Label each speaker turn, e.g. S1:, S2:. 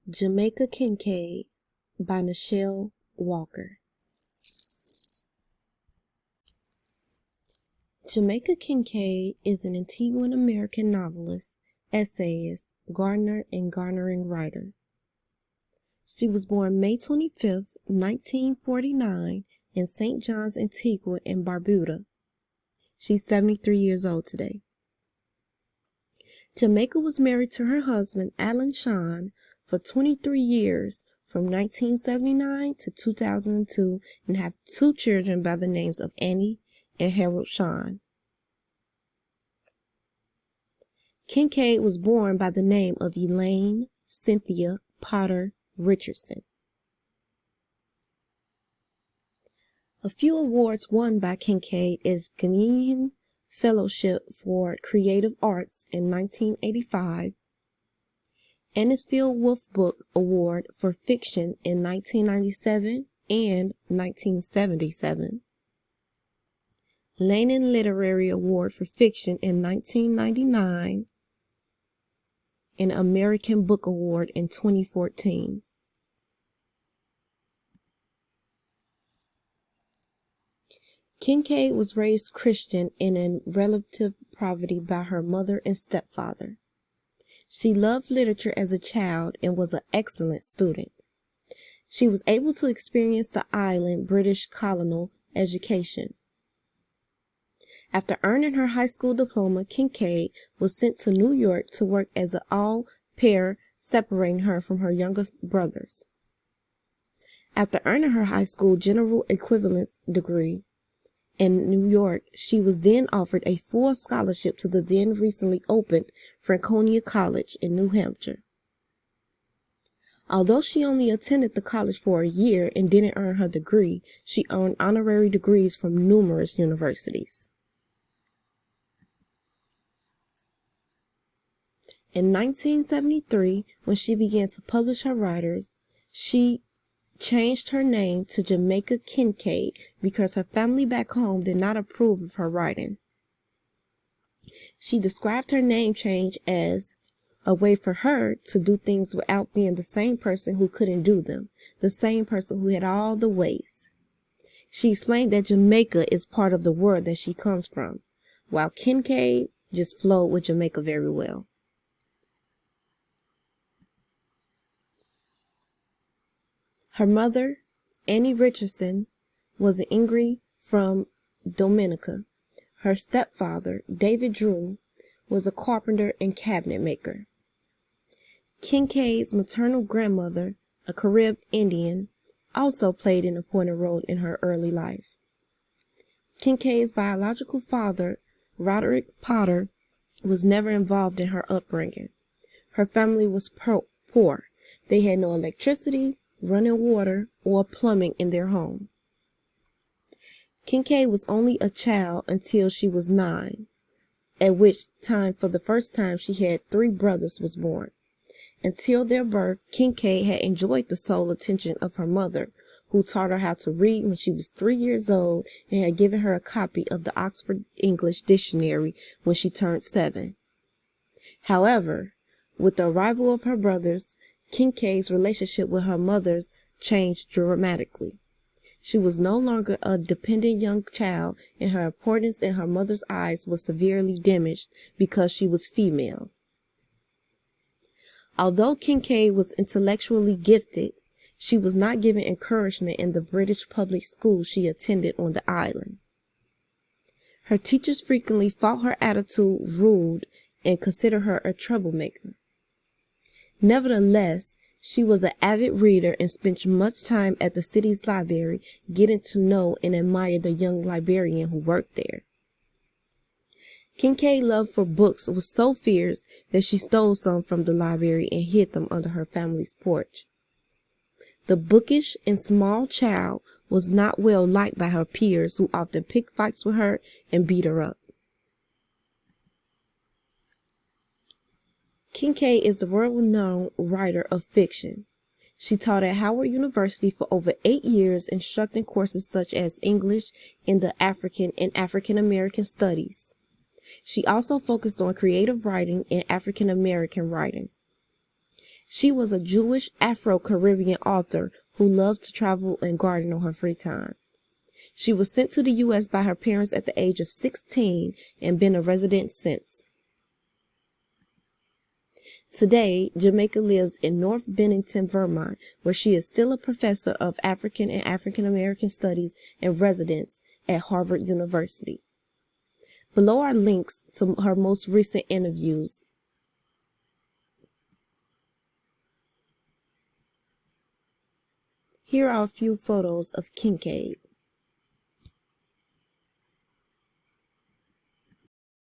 S1: Jamaica Kincaid by Nichelle Walker. Jamaica Kincaid is an Antiguan American novelist, essayist, gardener, and garnering writer. She was born May 25, 1949 in St. John's, Antigua and Barbuda. She's 73 years old today. Jamaica was married to her husband, Alan Sean, for 23 years from 1979 to 2002 and have two children by the names of Annie and Harold Sean. Kincaid was born by the name of Elaine Cynthia Potter Richardson. A few awards won by Kincaid is Ghanaian Fellowship for Creative Arts in 1985, Anisfield Wolf Book Award for Fiction in 1997 and 1977, Lannan Literary Award for Fiction in 1999, and American Book Award in 2014. Kincaid was raised Christian and in relative poverty by her mother and stepfather. She loved literature as a child and was an excellent student. She was able to experience the island British colonial education. After earning her high school diploma, Kincaid was sent to New York to work as an au pair, separating her from her youngest brothers. After earning her high school general equivalence degree in New York, she was then offered a full scholarship to the then recently opened Franconia College in New Hampshire. Although she only attended the college for a year and didn't earn her degree, she earned honorary degrees from numerous universities. In 1973, when she began to publish her writers, she changed her name to Jamaica Kincaid because her family back home did not approve of her writing. She described her name change as a way for her to do things without being the same person who couldn't do them, the same person who had all the ways. She explained that Jamaica is part of the world that she comes from, while Kincaid just flowed with Jamaica very well. Her mother, Annie Richardson, was an Ingri from Dominica. Her stepfather, David Drew, was a carpenter and cabinet maker. Kincaid's maternal grandmother, a Carib Indian, also played an important role in her early life. Kincaid's biological father, Roderick Potter, was never involved in her upbringing. Her family was poor. They had no electricity, running water, or plumbing in their home. Kincaid was only a child until she was 9, at which time for the first time she had 3 brothers was born. Until their birth, Kincaid had enjoyed the sole attention of her mother, who taught her how to read when she was 3 years old and had given her a copy of the Oxford English Dictionary when she turned 7. However, with the arrival of her brothers, Kincaid's relationship with her mother changed dramatically. She was no longer a dependent young child, and her importance in her mother's eyes was severely diminished because she was female. Although Kincaid was intellectually gifted, she was not given encouragement in the British public schools she attended on the island. Her teachers frequently thought her attitude rude and considered her a troublemaker. Nevertheless, she was an avid reader and spent much time at the city's library getting to know and admire the young librarian who worked there. Kincaid's love for books was so fierce that she stole some from the library and hid them under her family's porch. The bookish and small child was not well liked by her peers, who often picked fights with her and beat her up. Kincaid is the world-renowned writer of fiction. She taught at Howard University for over 8 years, instructing courses such as English, Indo-African, and African American Studies. She also focused on creative writing and African American writings. She was a Jewish Afro-Caribbean author who loved to travel and garden on her free time. She was sent to the U.S. by her parents at the age of 16 and been a resident since. Today, Jamaica lives in North Bennington, Vermont, where she is still a professor of African and African American Studies and residence at Harvard University. Below are links to her most recent interviews. Here are a few photos of Kincaid.